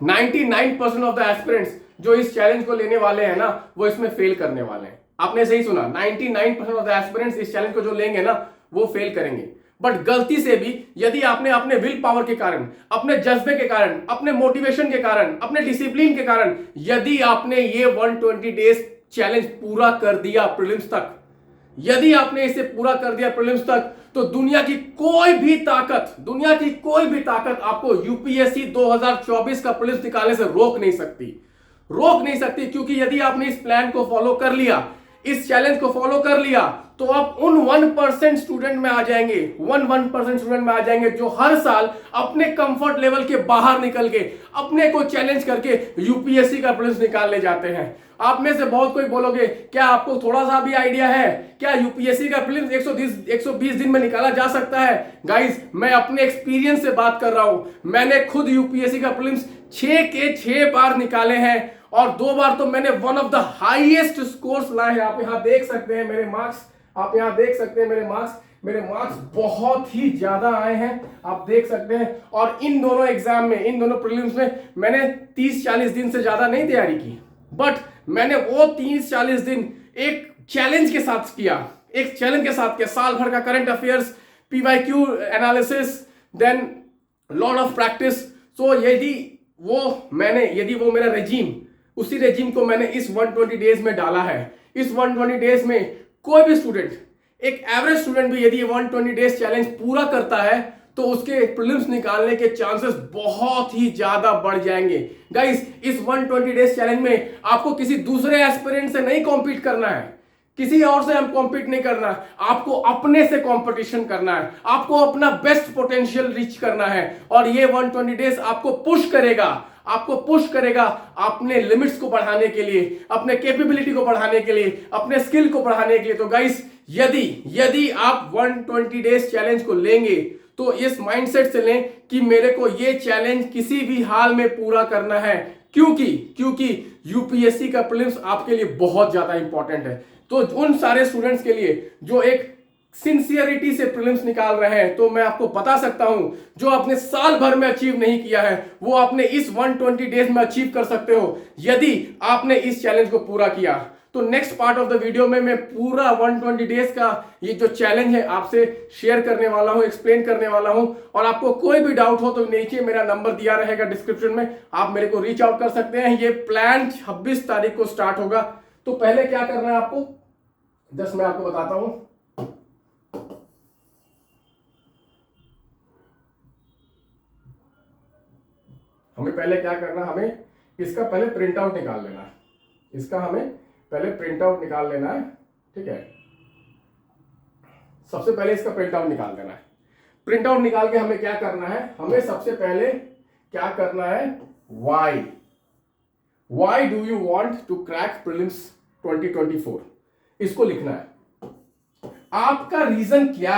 99% of the aspirants जो इस challenge को लेने वाले हैं ना, वो इसमें फेल करने वाले हैं। आपने सही सुना, 99% ऑफ द एस्पिरेंट्स इस चैलेंज को जो लेंगे ना, वो फेल करेंगे। बट गलती से भी यदि आपने अपने विल पावर के कारण, अपने जज्बे के कारण, अपने मोटिवेशन के कारण, अपने डिसिप्लिन के कारण, यदि आपने ये 120 डेज चैलेंज पूरा कर दिया प्रीलिम्स तक, यदि आपने इसे पूरा कर दिया प्रीलिम्स तक, तो दुनिया की कोई भी ताकत आपको यूपीएससी 2024 का प्रीलिम्स निकालने से रोक नहीं सकती। क्योंकि यदि आपने इस प्लान को फॉलो कर लिया, इस चैलेंज को फॉलो कर लिया, तो आप उन 1% स्टूडेंट में आ जाएंगे, 1% स्टूडेंट में आ जाएंगे जो हर साल अपने कंफर्ट लेवल के बाहर निकल के अपने को चैलेंज करके यूपीएससी का प्रीलिम्स निकालने जाते हैं। आप में से बहुत कोई बोलोगे, क्या आपको थोड़ा सा भी आइडिया है क्या यूपीएससी का प्रीलिम्स 120 दिन में निकाला जा सकता है? गाइस, मैं अपने एक्सपीरियंस से बात कर रहा हूं। मैंने खुद यूपीएससी का प्रीलिम्स 6 के 6 बार निकाले हैं, और 2 बार तो मैंने one of the highest scores लाए हैं। आप यहां देख सकते हैं मेरे मार्क्स, मेरे मार्क्स बहुत ही ज्यादा आए हैं, आप देख सकते हैं। और इन दोनों एग्जाम में, इन दोनों प्रीलिम्स में मैंने 30-40 दिन से ज्यादा नहीं तैयारी की, बट मैंने वो 30-40 दिन एक चैलेंज के साथ किया, साल भर का current affairs, PYQ analysis, then lot of practice. So यदि वो मेरा रेजीम, उसी रेजीम को मैंने इस 120 डेज में डाला है। इस 120 डेज में कोई भी स्टूडेंट, एक एवरेज स्टूडेंट भी यदि 120 डेज चैलेंज पूरा करता है, तो उसके प्रीलिम्स निकालने के चांसेस बहुत ही ज्यादा बढ़ जाएंगे। गाइस, इस 120 डेज चैलेंज में आपको किसी दूसरे एस्पिरेंट से नहीं कॉम्पीट करना है, किसी और से हम कॉम्पीट नहीं करना, आपको अपने से कंपटीशन करना है, आपको अपना बेस्ट पोटेंशियल रीच करना है। और ये 120 डेज आपको पुश करेगा अपने लिमिट्स को बढ़ाने के लिए, अपने कैपेबिलिटी को बढ़ाने के लिए, अपने स्किल को बढ़ाने के लिए। तो गाइस, यदि आप 120 डेज चैलेंज को लेंगे, तो इस माइंडसेट से लें कि मेरे को ये चैलेंज किसी भी हाल में पूरा करना है, क्योंकि यूपीएससी का प्रीलिम्स आपके लिए बहुत ज्यादा इंपॉर्टेंट है। तो उन सारे स्टूडेंट्स के लिए जो एक सिंसियरिटी से प्रीलिम्स निकाल रहे हैं, तो मैं आपको बता सकता हूं, जो आपने साल भर में अचीव नहीं किया है, वो आपने इस 120 डेज में अचीव कर सकते हो, यदि आपने इस चैलेंज को पूरा किया। तो next part of the video में मैं पूरा 120 डेज का ये जो चैलेंज है आपसे शेयर करने वाला हूं, एक्सप्लेन करने वाला हूं। और आपको कोई भी डाउट हो तो नीचे मेरा नंबर दिया रहेगा डिस्क्रिप्शन में, आप मेरे को रीच आउट कर सकते हैं। ये प्लान 26 तारीख को स्टार्ट होगा। तो पहले क्या करना है आपको, जस्ट मैं आपको बताता हूं। हमें पहले क्या करना, हमें इसका पहले प्रिंट आउट निकाल लेना है, ठीक है। सबसे पहले इसका प्रिंट आउट निकाल देना है। प्रिंट आउट निकाल के हमें क्या करना है, हमें सबसे पहले क्या करना है, why do you want to crack prelims 2024, इसको लिखना है। आपका रीजन क्या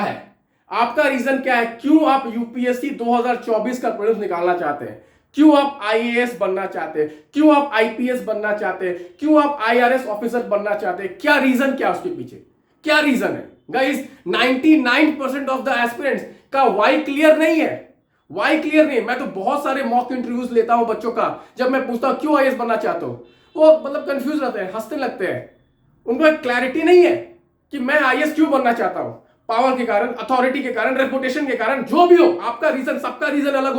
है, क्यों आप यूपीएससी 2024 का प्रीलिम्स निकालना चाहते हैं, क्यों आप आईएएस बनना चाहते हैं, क्यों आप आईपीएस बनना चाहते हैं, क्यों आप आईआरएस ऑफिसर बनना चाहते हैं, क्या रीजन, क्या उसके पीछे क्या रीजन है? गाइस, 99% ऑफ द एस्पिरेंट्स का वाई क्लियर नहीं है। मैं तो बहुत सारे मॉक इंटरव्यूज लेता हूं बच्चों का, जब मैं पूछता हूं क्यों आईएएस बनना चाहते हो, वो मतलब कंफ्यूज रहते हैं, हंसने लगते हैं। उनको एक क्लैरिटी नहीं है कि मैं आईएएस क्यों बनना चाहता हूं। पावर के कारण, अथॉरिटी के कारण, रेपुटेशन के कारण, जो भी हो, आपका रीजन, सबका रीजन अलग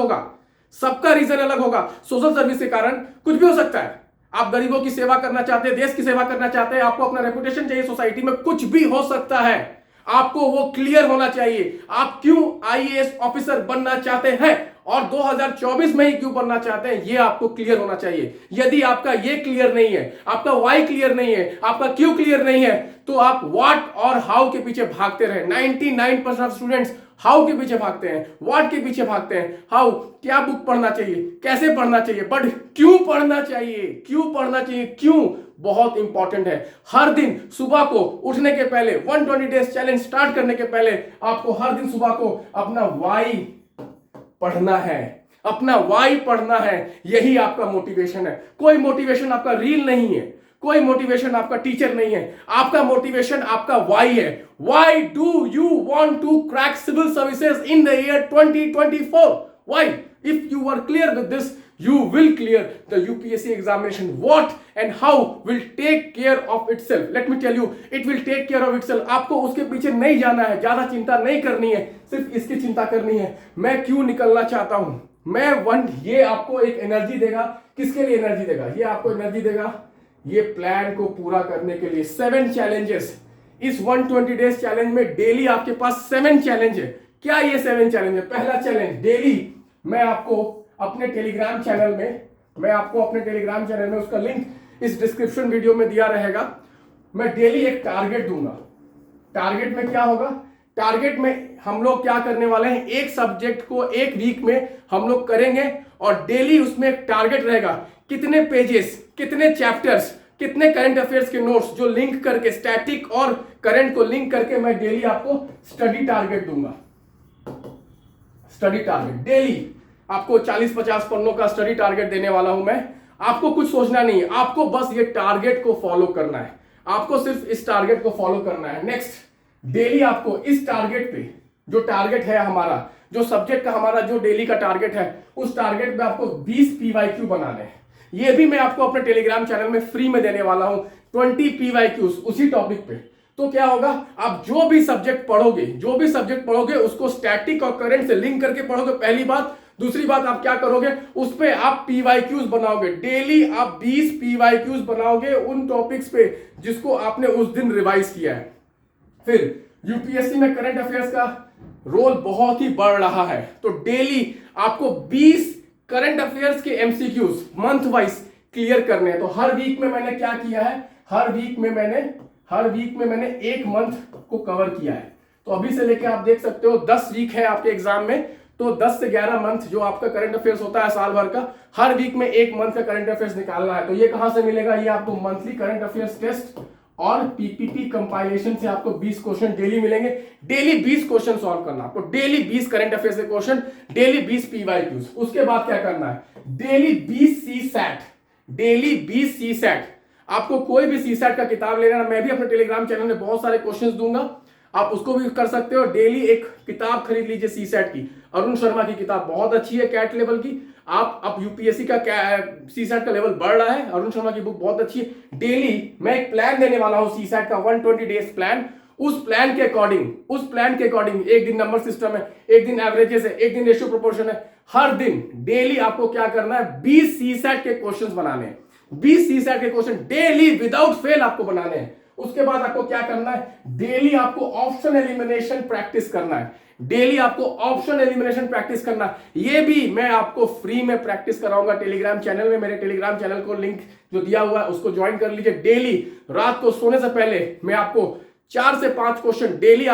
होगा। सोशल सर्विस के कारण कुछ भी हो सकता है। आप गरीबों की सेवा करना चाहते हैं, देश की सेवा करना चाहते हैं, आपको अपना रेपुटेशन चाहिए सोसाइटी में, कुछ भी हो सकता है। आपको वो क्लियर होना चाहिए, आप क्यों आईएएस ऑफिसर बनना चाहते हैं और 2024 में ही क्यों बनना चाहते हैं, ये आपको क्लियर होना चाहिए। यदि आपका ये क्लियर नहीं है, आपका वाई क्लियर नहीं है, आपका क्यों क्लियर नहीं है, तो आप व्हाट और हाउ के पीछे भागते रहे। 99% स्टूडेंट्स हाउ के पीछे भागते हैं, व्हाट के पीछे भागते हैं। हाउ, क्या बुक पढ़ना चाहिए, कैसे पढ़ना चाहिए, बट क्यों पढ़ना चाहिए, क्यों बहुत इंपॉर्टेंट है। हर दिन सुबह को उठने के पहले, 120 डेज चैलेंज स्टार्ट करने के पहले, आपको हर दिन सुबह को अपना वाई पढ़ना है, यही आपका मोटिवेशन है। कोई मोटिवेशन आपका रील नहीं है, कोई मोटिवेशन आपका टीचर नहीं है, आपका मोटिवेशन आपका वाई है। Why do you want to crack civil services in the year 2024? Why? If you are clear with this, you will clear the UPSC examination. What and how will take care of itself. Let me tell you, it will take care of itself. आपको उसके पीछे नहीं जाना है, ज्यादा चिंता नहीं करनी है, सिर्फ इसकी चिंता करनी है मैं क्यों निकलना चाहता हूं। ये आपको एक एनर्जी देगा। किसके लिए एनर्जी देगा? ये आपको एनर्जी देगा ये प्लान को पूरा करने के लिए। 7 चैलेंजेस इस 120 डेज चैलेंज में डेली आपके पास 7 चैलेंज है। क्या ये 7 चैलेंज है? पहला चैलेंज, डेली मैं आपको अपने टेलीग्राम चैनल में उसका लिंक इस डिस्क्रिप्शन वीडियो में दिया रहेगा। मैं डेली एक टारगेट दूंगा। टारगेट में क्या होगा? टारगेट में हम लोग क्या करने वाले हैं, एक सब्जेक्ट को एक वीक में हम लोग करेंगे और डेली उसमें एक टारगेट रहेगा कितने पेजेस, कितने चैप्टर्स, कितने करंट अफेयर्स के नोट्स जो लिंक करके, स्टैटिक और करंट को लिंक करके मैं डेली आपको स्टडी टारगेट दूंगा। स्टडी टारगेट डेली आपको 40-50 पन्नों का स्टडी टारगेट देने वाला हूं मैं। आपको कुछ सोचना नहीं है, आपको बस ये टारगेट को फॉलो करना है। आपको सिर्फ इस टारगेट को फॉलो करना है। नेक्स्ट, डेली आपको इस टारगेट पे, जो टारगेट है हमारा, जो सब्जेक्ट का हमारा जो डेली का टारगेट है, उस टारगेट पे आपको 20 PYQ बनाने हैं। ये भी मैं आपको अपने टेलीग्राम चैनल में फ्री में देने वाला हूं, 20 PYQs उसी टॉपिक पे। तो क्या होगा, आप जो भी सब्जेक्ट पढ़ोगे उसको स्टैटिक और करंट से लिंक करके पढ़ोगे, पहली बात। दूसरी बात, आप क्या करोगे, उस पे आप PYQs बनाओगे। डेली आप 20 PYQs बनाओगे उन टॉपिक्स पे जिसको आपने उस दिन रिवाइज किया है। फिर यूपीएससी में करंट अफेयर्स का रोल बहुत ही बढ़ रहा है, तो डेली आपको 20 करंट अफेयर्स के MCQs मंथ वाइज क्लियर करने हैं। तो हर वीक में मैंने क्या किया है, हर वीक में मैंने एक मंथ को कवर किया है। तो अभी से लेके आप देख सकते हो 10 वीक है आपके एग्जाम में, तो 10 से 11 मंथ जो आपका करंट अफेयर्स होता है साल भर का, हर वीक में एक मंथ का करंट अफेयर्स निकालना है। तो ये कहां से मिलेगा, ये आपको मंथली करंट अफेयर्स टेस्ट और पीपीटी कंपाइलेशन से आपको 20 क्वेश्चन डेली मिलेंगे। डेली 20 क्वेश्चन सॉल्व करना आपको, डेली 20 करंट अफेयर्स के क्वेश्चन, डेली 20 PYQs। उसके बाद क्या करना है, डेली 20 CSAT। आपको कोई भी CSAT का किताब लेना, मैं भी अपने टेलीग्राम चैनल में बहुत सारे क्वेश्चंस दूंगा, आप उसको भी कर सकते हो। डेली एक किताब खरीद लीजिए CSAT की, अरुण शर्मा की किताब बहुत अच्छी है कैट लेवल की। आप अब यूपीएससी का CSAT का लेवल बढ़ रहा है, अरुण शर्मा की बुक बहुत अच्छी है। डेली मैं एक प्लान देने वाला हूं CSAT का 120 डेज प्लान। उस प्लान के अकॉर्डिंग एक दिन नंबर सिस्टम है, एक दिन एवरेजेस है, एक दिन रेशियो प्रोपोर्शन है। हर दिन डेली आपको क्या करना है, 20 CSAT के क्वेश्चन बनाने हैं। 20 CSAT के क्वेश्चन डेली विदाउट फेल आपको बनाने हैं। उसके बाद आपको क्या करना है, डेली आपको ऑप्शन एलिमिनेशन प्रैक्टिस करना है। ये भी मैं आपको फ्री में प्रैक्टिस कराऊंगा टेलीग्राम चैनल में। मेरे टेलीग्राम चैनल को लिंक जो दिया हुआ है उसको ज्वाइन कर लीजिए। डेली रात को सोने से पहले मैं आपको 4 से 5 क्वेश्चन डेली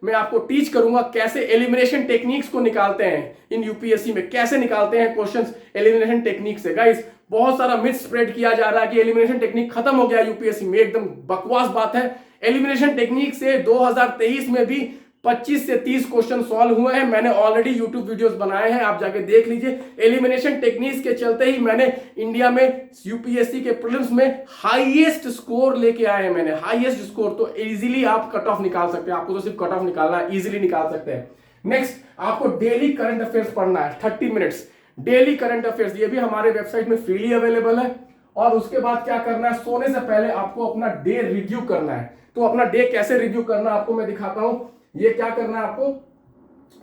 मैं आपको टीच करूंगा, कैसे एलिमिनेशन टेक्निक्स को निकालते हैं इन यूपीएससी में, कैसे निकालते हैं क्वेश्चंस एलिमिनेशन टेक्निक से। गाइस, बहुत सारा मिथ स्प्रेड किया जा रहा है कि एलिमिनेशन टेक्निक खत्म हो गया यूपीएससी में, एकदम बकवास बात है। एलिमिनेशन टेक्निक से 2023 में भी 25 से 30 क्वेश्चन सॉल्व हुए हैं। मैंने ऑलरेडी यूट्यूब वीडियोस बनाए हैं, आप जाके देख लीजिए। एलिमिनेशन टेक्निक्स के चलते ही मैंने इंडिया में यूपीएससी के प्रीलिम्स में हाईएस्ट स्कोर लेके आए हैं। मैंने हाईएस्ट स्कोर, तो इजीली आप कट ऑफ निकाल सकते हैं। आपको तो सिर्फ कट ऑफ निकालना है, इजीली निकाल सकते हैं। नेक्स्ट, आपको डेली करंट अफेयर्स पढ़ना है 30 मिनट्स डेली करंट अफेयर्स। ये भी हमारे वेबसाइट में फ्रीली अवेलेबल है। और उसके बाद क्या करना है, सोने से पहले आपको अपना डे रिव्यू करना है। तो अपना डे कैसे रिव्यू करना है आपको मैं दिखाता हूं। ये क्या करना है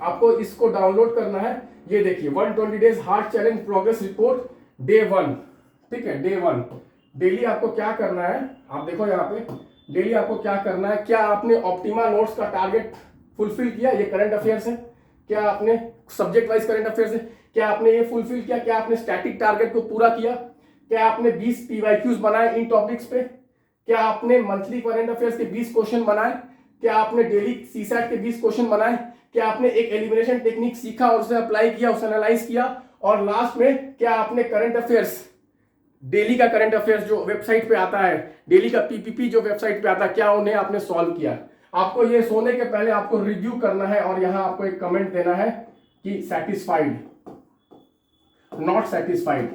आपको इसको डाउनलोड करना है। ये देखिए 120 days hard challenge progress report day 1, ठीक है, डे 1। डेली आपको क्या करना है, आप देखो यहाँ पे डेली आपको क्या करना है। क्या आपने ऑप्टिमा नोट्स का टारगेट फुलफिल किया, ये करंट अफेयर्स है। क्या आपने सब्जेक्ट वाइज करंट अफेयर्स है, क्या आपने ये फुलफिल किया। क्या आपने स्टैटिक टारगेट को पूरा किया। क्या आपने 20 PYQs बनाए इन टॉपिक्स पे। क्या आपने मंथली करंट अफेयर्स के 20 क्वेश्चन बनाए। क्या आपने डेली CSAT के 20 क्वेश्चन बनाए। क्या आपने एक एलिमिनेशन टेक्निक सीखा और उसे अप्लाई किया, उसे एनालाइज किया। और लास्ट में क्या आपने करंट अफेयर्स, डेली का करंट अफेयर्स जो वेबसाइट पे आता है, डेली का PPP जो वेबसाइट पे आता है, क्या उन्हें आपने सॉल्व किया। आपको ये सोने के पहले आपको रिव्यू करना है और यहां आपको एक कमेंट देना है कि सेटिस्फाइड, नॉट सेटिस्फाइड।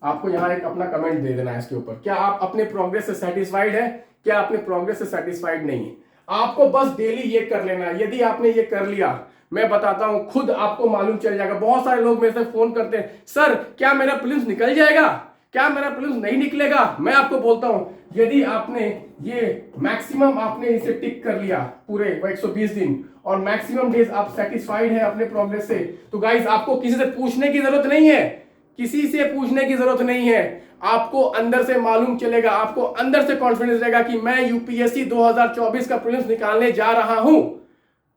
आपको यहां एक अपना कमेंट दे देना है इसके ऊपर। क्या आप अपने प्रोग्रेस से सेटिस्फाइड है, क्या अपने प्रोग्रेस से सेटिस्फाइड नहीं है। आपको बस डेली ये कर लेना है। यदि आपने ये कर लिया मैं बताता हूं, खुद आपको मालूम चल जाएगा। बहुत सारे लोग मेरे से फोन करते हैं, सर क्या मेरा प्रीलिम्स निकल जाएगा, क्या मेरा प्रीलिम्स नहीं निकलेगा? मैं आपको बोलता हूं, यदि आपने ये मैक्सिमम आपने इसे टिक कर लिया पूरे 120 दिन और मैक्सिमम डेज आप सेटिस्फाइड है अपने प्रोग्रेस से, तो गाइस आपको किसी से पूछने की जरूरत नहीं है, किसी से पूछने की जरूरत नहीं है। आपको अंदर से मालूम चलेगा, आपको अंदर से कॉन्फिडेंस रहेगा कि मैं यूपीएससी 2024 का प्रीलिम्स निकालने जा रहा हूं।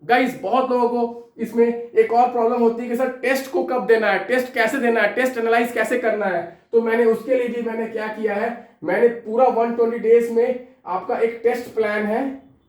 गाइस बहुत लोगों को इसमें एक और प्रॉब्लम होती है कि सर टेस्ट को कब देना है, टेस्ट कैसे देना है, टेस्ट एनालाइज कैसे करना है। तो मैंने उसके लिए भी मैंने क्या किया है, मैंने पूरा 120 डेज में आपका एक टेस्ट प्लान है,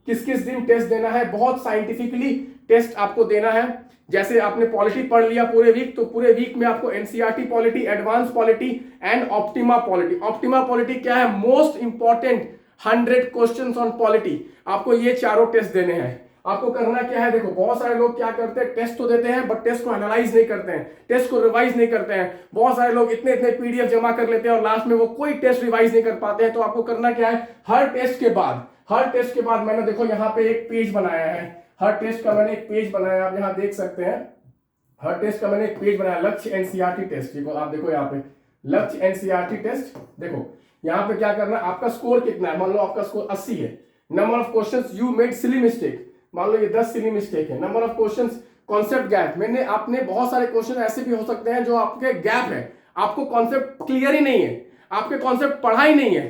किस किस दिन टेस्ट देना है, बहुत साइंटिफिकली टेस्ट आपको देना है। जैसे आपने पॉलिटी पढ़ लिया पूरे वीक, तो पूरे वीक में आपको NCERT polity, advance polity and optima polity. Optima polity क्या है, most important 100 questions on polity, आपको ये चारों टेस्ट देने हैं। आपको करना क्या है, देखो बहुत सारे लोग क्या करते हैं, टेस्ट तो देते हैं बट टेस्ट को एनालाइज नहीं करते हैं, टेस्ट को रिवाइज नहीं करते हैं। बहुत सारे लोग इतने इतने पीडीएफ जमा कर लेते हैं और लास्ट में वो कोई टेस्ट रिवाइज नहीं कर पाते हैं। तो आपको करना क्या है, हर टेस्ट के बाद मैंने देखो यहाँ पे एक पेज बनाया है, हर टेस्ट का मैंने एक पेज बनाया, आप यहाँ देख सकते हैं, हर टेस्ट का मैंने एक पेज बनाया, लक्ष्य एनसीईआरटी टेस्ट। देखो आप देखो यहाँ पे लक्ष्य एनसीईआरटी टेस्ट, देखो यहाँ पे क्या करना है, आपका स्कोर कितना है, मान लो आपका स्कोर 80 है। Number of questions you made silly mistake, मान लो ये 10 सिली मिस्टेक है। Number of questions, concept gap, मैंने आपने बहुत सारे क्वेश्चन ऐसे भी हो सकते हैं जो आपके गैप है, आपको कॉन्सेप्ट क्लियर ही नहीं है, आपके कॉन्सेप्ट पढ़ा ही नहीं है,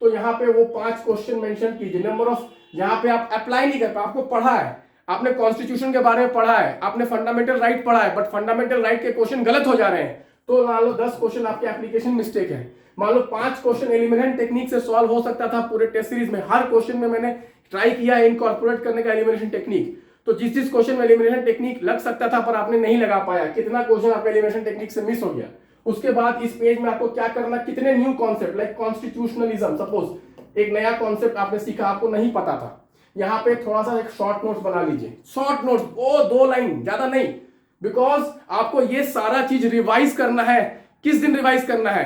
तो यहाँ पे वो 5 क्वेश्चन मेंशन कीजिए। नंबर ऑफ, यहाँ पे आप अप्लाई नहीं कर पाए, आपको पढ़ा है, आपने कॉन्स्टिट्यूशन के बारे में पढ़ा है, आपने फंडामेंटल राइट पढ़ा है, बट फंडामेंटल राइट के क्वेश्चन गलत हो जा रहे हैं, तो मान लो 10 क्वेश्चन आपके एप्लीकेशन मिस्टेक है। मान लो 5 क्वेश्चन एलिमिनेशन टेक्निक से सॉल्व हो सकता था पूरे टेस्ट सीरीज में, हर क्वेश्चन में मैंने ट्राई किया है इनकॉर्पोरेट करने का एलिमिनेशन टेक्निक। तो जिस क्वेश्चन में एलिमिनेशन टेक्निक लग सकता था पर आपने नहीं लगा पाया, कितना क्वेश्चन आपका एलिमिनेशन टेक्निक से मिस हो गया। उसके बाद इस पेज में आपको क्या करना, कितने new concept like constitutionalism, suppose एक नया कॉन्सेप्ट आपने सीखा, आपको नहीं पता था, यहाँ पे थोड़ा सा एक शॉर्ट नोट्स बना लीजिए, शॉर्ट नोट्स, वो 2 लाइन, ज्यादा नहीं, बिकॉज आपको ये सारा चीज रिवाइज करना है। किस दिन रिवाइज करना है,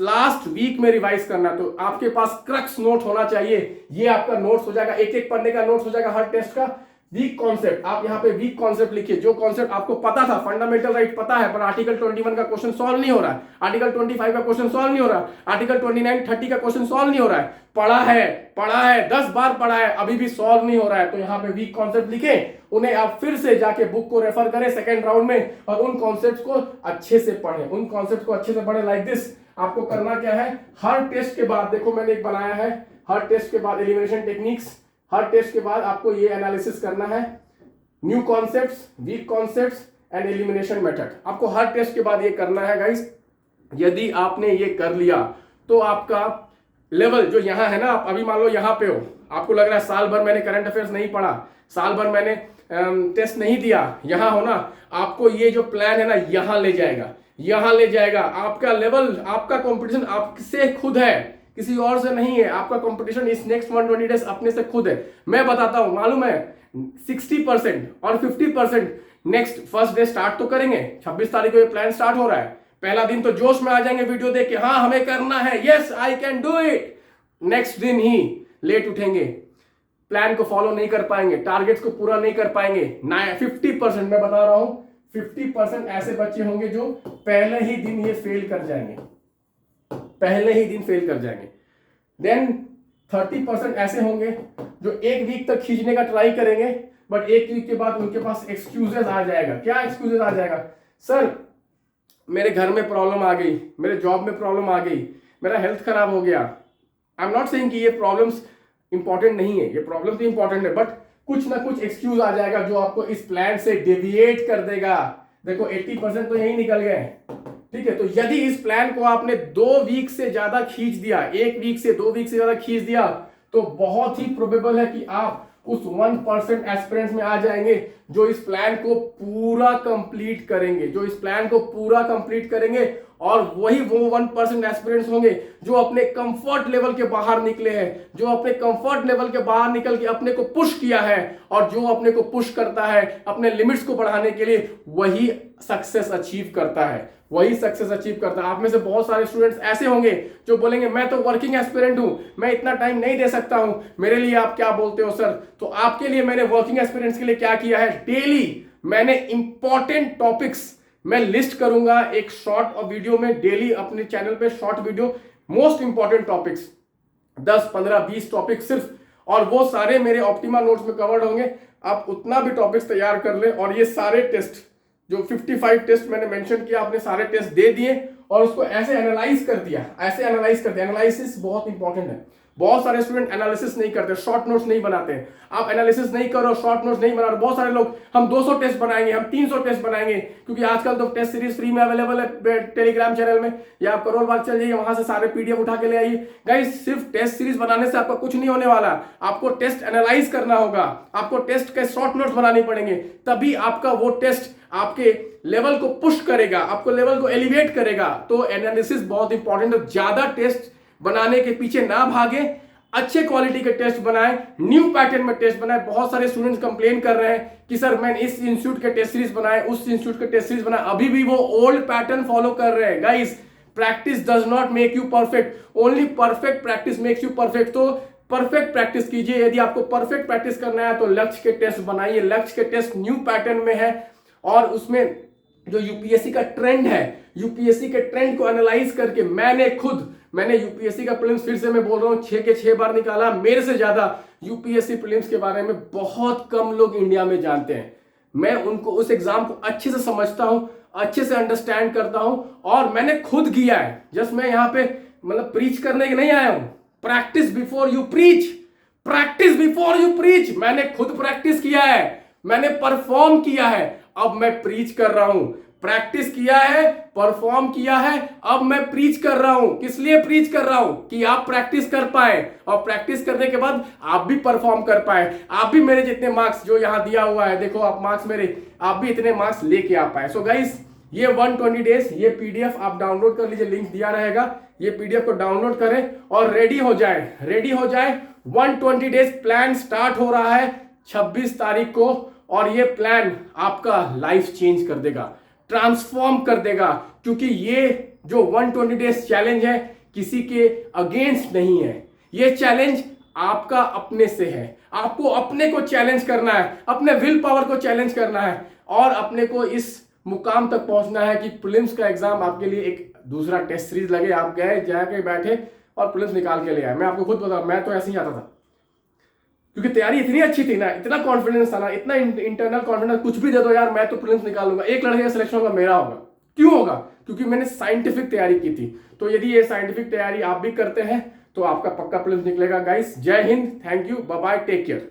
लास्ट वीक में रिवाइज करना है। तो आपके पास क्रक्स नोट होना चाहिए, ये आपका नोट्स हो जाएगा, एक एक पढ़ने का नोट्स हो जाएगा हर टेस्ट का। वीक कॉन्सेप्ट, आप यहाँ पे वीक कॉन्सेप्ट लिखिए, जो कॉन्सेप्ट आपको पता था, फंडामेंटल राइट पता है, पर आर्टिकल 21 का क्वेश्चन सॉल्व नहीं हो रहा है, आर्टिकल 25 का क्वेश्चन सॉल्व नहीं हो रहा है, आर्टिकल 29, 30 का क्वेश्चन सॉल्व नहीं हो रहा है, पढ़ा है 10 बार पढ़ा है, अभी भी सॉल्व नहीं हो रहा है, तो यहाँ पे वीक कॉन्सेप्ट लिखे, उन्हें आप फिर से जाके बुक को रेफर करें सेकेंड राउंड में, और उन कॉन्सेप्ट को अच्छे से पढ़ें, उन कॉन्सेप्ट को अच्छे से पढ़ें। लाइक दिस, आपको करना क्या है, हर टेस्ट के बाद, देखो मैंने एक बनाया है, हर टेस्ट के बाद एलिमिनेशन टेक्निक्स, हर टेस्ट के बाद आपको ये एनालिसिस करना है, new concepts, weak concepts and elimination method, आपको हर टेस्ट के बाद ये करना है गाइस। यदि आपने ये कर लिया तो आपका लेवल जो यहां है ना, आप अभी मान लो यहां पे हो, आपको लग रहा है साल भर मैंने करंट अफेयर्स नहीं पढ़ा, साल भर मैंने टेस्ट नहीं दिया, यहां हो ना, आपको ये जो प्लान है ना यहां ले जाएगा, यहां ले जाएगा। आपका लेवल, आपका कंपटीशन आपसे खुद है, किसी और से नहीं है, आपका कंपटीशन इस नेक्स्ट 120 डेज अपने से खुद है। मैं बताता हूं, मालूम है 60% और 50% नेक्स्ट फर्स्ट डे स्टार्ट तो करेंगे, 26 तारीख को ये प्लान स्टार्ट हो रहा है, पहला दिन तो जोश में आ जाएंगे वीडियो देख के, हाँ हमें करना है, yes I can do it. Next दिन ही लेट उठेंगे, प्लान को फॉलो नहीं कर पाएंगे, टारगेट्स को पूरा नहीं कर पाएंगे। 50% मैं बता रहा हूं, 50% ऐसे बच्चे होंगे जो पहले ही दिन ये फेल कर जाएंगे, पहले ही दिन फेल कर जाएंगे। देन 30% ऐसे होंगे जो एक वीक तक खींचने का ट्राई करेंगे, बट एक वीक के बाद उनके पास एक्सक्यूजेस आ जाएगा। क्या एक्सक्यूजेस आ जाएगा, सर मेरे घर में प्रॉब्लम आ गई, मेरे जॉब में प्रॉब्लम आ गई, मेरा हेल्थ खराब हो गया। आई एम नॉट सेइंग कि ये प्रॉब्लम्स इंपॉर्टेंट नहीं है, ये प्रॉब्लम भी इंपॉर्टेंट है, बट कुछ ना कुछ एक्सक्यूज आ जाएगा जो आपको इस प्लान से डेविएट कर देगा। देखो 80% तो यही निकल गए, ठीक है। तो यदि इस प्लान को आपने 2 वीक से ज्यादा खींच दिया, 1 वीक से 2 वीक से ज्यादा खींच दिया, तो बहुत ही प्रोबेबल है कि आप उस 1% एस्पिरेंट्स में आ जाएंगे जो इस प्लान को पूरा कंप्लीट करेंगे, जो इस प्लान को पूरा कंप्लीट करेंगे। और वही वो 1% एस्पिरेंट्स होंगे जो अपने कंफर्ट लेवल के बाहर निकले हैं, जो अपने कंफर्ट लेवल के बाहर निकल के अपने को पुश किया है, और जो अपने को पुश करता है अपने लिमिट्स को बढ़ाने के लिए, वही सक्सेस अचीव करता है, वही सक्सेस अचीव करता है। आप में से बहुत सारे स्टूडेंट्स ऐसे होंगे जो बोलेंगे मैं तो वर्किंग एस्पिरेंट हूं, मैं इतना टाइम नहीं दे सकता हूं, मेरे लिए आप क्या बोलते हो सर। तो आपके लिए मैंने वर्किंग एस्पिरेंट्स के लिए क्या किया है, डेली मैंने इंपॉर्टेंट टॉपिक्स मैं लिस्ट करूंगा एक शॉर्ट और वीडियो में डेली अपने चैनल पे short video, most important topics 10 15 20 topic सिर्फ, और वो सारे मेरे ऑप्टिमा नोट्स में कवर्ड होंगे। आप उतना भी टॉपिक्स तैयार कर ले और ये सारे टेस्ट जो 55 टेस्ट मैंने मेंशन किया, आपने सारे टेस्ट दे दिए और उसको ऐसे एनालाइज कर दिया, ऐसे एनालाइज कर दिया। एनालिसिस बहुत इंपॉर्टेंट है। बहुत सारे स्टूडेंट एनालिसिस नहीं करते, शॉर्ट नोट्स नहीं बनाते हैं। आप एनालिसिस नहीं करो, शॉर्ट नोट्स नहीं बना रहे। बहुत सारे लोग हम 200 टेस्ट बनाएंगे, हम 300 टेस्ट बनाएंगे, क्योंकि आजकल तो टेस्ट सीरीज फ्री में अवेलेबल है टेलीग्राम चैनल में, या आप करोल बाग चल जाइए, वहां से सारे पीडीएफ उठा के ले आइए। गाइस सिर्फ टेस्ट सीरीज बनाने से आपका कुछ नहीं होने वाला, आपको टेस्ट एनालाइज करना होगा, आपको टेस्ट के शॉर्ट नोट्स बनाने पड़ेंगे, तभी आपका वो टेस्ट आपके लेवल को पुश करेगा, आपको लेवल को एलिवेट करेगा। तो एनालिसिस बहुत इंपॉर्टेंट है। ज्यादा टेस्ट बनाने के पीछे ना भागे, अच्छे क्वालिटी के टेस्ट बनाएं, न्यू पैटर्न में टेस्ट बनाएं। बहुत सारे स्टूडेंट्स कंप्लेन कर रहे हैं कि सर मैंने इस इंस्टीट्यूट के टेस्ट सीरीज बनाए, उस इंस्टीट्यूट के टेस्ट सीरीज बनाए, अभी भी वो ओल्ड पैटर्न फॉलो कर रहे हैं। Guys practice does not make you perfect, only perfect practice makes you perfect. तो परफेक्ट प्रैक्टिस कीजिए। यदि आपको परफेक्ट प्रैक्टिस करना है तो लक्ष्य के टेस्ट बनाइए। लक्ष्य के टेस्ट न्यू पैटर्न में है और उसमें जो यूपीएससी का ट्रेंड है, यूपीएससी के ट्रेंड को एनालाइज करके मैंने यूपीएससी का प्रीलिम्स, फिर से मैं बोल रहा हूं, 6 के 6 बार निकाला। मेरे से ज्यादा यूपीएससी प्रीलिम्स के बारे में बहुत कम लोग इंडिया में जानते हैं। मैं उनको उस एग्जाम को अच्छे से समझता हूं, अच्छे से अंडरस्टैंड करता हूं और मैंने खुद किया है। जस्ट मैं यहां पे मतलब प्रीच करने के नहीं आया हूं। Practice before you preach, practice before you preach. मैंने खुद प्रैक्टिस किया है, मैंने परफॉर्म किया है, अब मैं प्रीच कर रहा हूं। प्रैक्टिस किया है, परफॉर्म किया है, अब मैं प्रीच कर रहा हूं। किस लिए प्रीच कर रहा हूं? कि आप प्रैक्टिस कर पाए और प्रैक्टिस करने के बाद आप भी परफॉर्म कर पाए, आप भी मेरे जितने मार्क्स जो यहां दिया हुआ है, देखो आप मार्क्स मेरे, आप भी इतने मार्क्स लेके आ पाए। सो गाइस ये 120 डेज, ये पीडीएफ आप डाउनलोड कर लीजिए, लिंक दिया रहेगा। ये पीडीएफ को डाउनलोड करें और रेडी हो जाए, रेडी हो जाए। 120 डेज प्लान स्टार्ट हो रहा है 26 तारीख को और ये प्लान आपका लाइफ चेंज कर देगा, ट्रांसफॉर्म कर देगा, क्योंकि ये जो 120 डेज चैलेंज है किसी के अगेंस्ट नहीं है। ये चैलेंज आपका अपने से है। आपको अपने को चैलेंज करना है, अपने विल पावर को चैलेंज करना है और अपने को इस मुकाम तक पहुंचना है कि प्रीलिम्स का एग्जाम आपके लिए एक दूसरा टेस्ट सीरीज लगे। आप गए जाके बैठे और प्रीलिम्स निकाल के ले आए। मैं आपको खुद बताऊं, मैं तो ऐसे ही आता था, क्योंकि तैयारी इतनी अच्छी थी ना, इतना कॉन्फिडेंस था ना, इतना इंटरनल कॉन्फिडेंस, कुछ भी दे दो यार मैं तो प्रीलिम्स निकालूंगा, एक लड़के का सिलेक्शन होगा, मेरा होगा। क्यों होगा? क्योंकि मैंने साइंटिफिक तैयारी की थी। तो यदि ये साइंटिफिक तैयारी आप भी करते हैं तो आपका पक्का प्रीलिम्स निकलेगा। गाइस जय हिंद, thank you, bye bye, take care.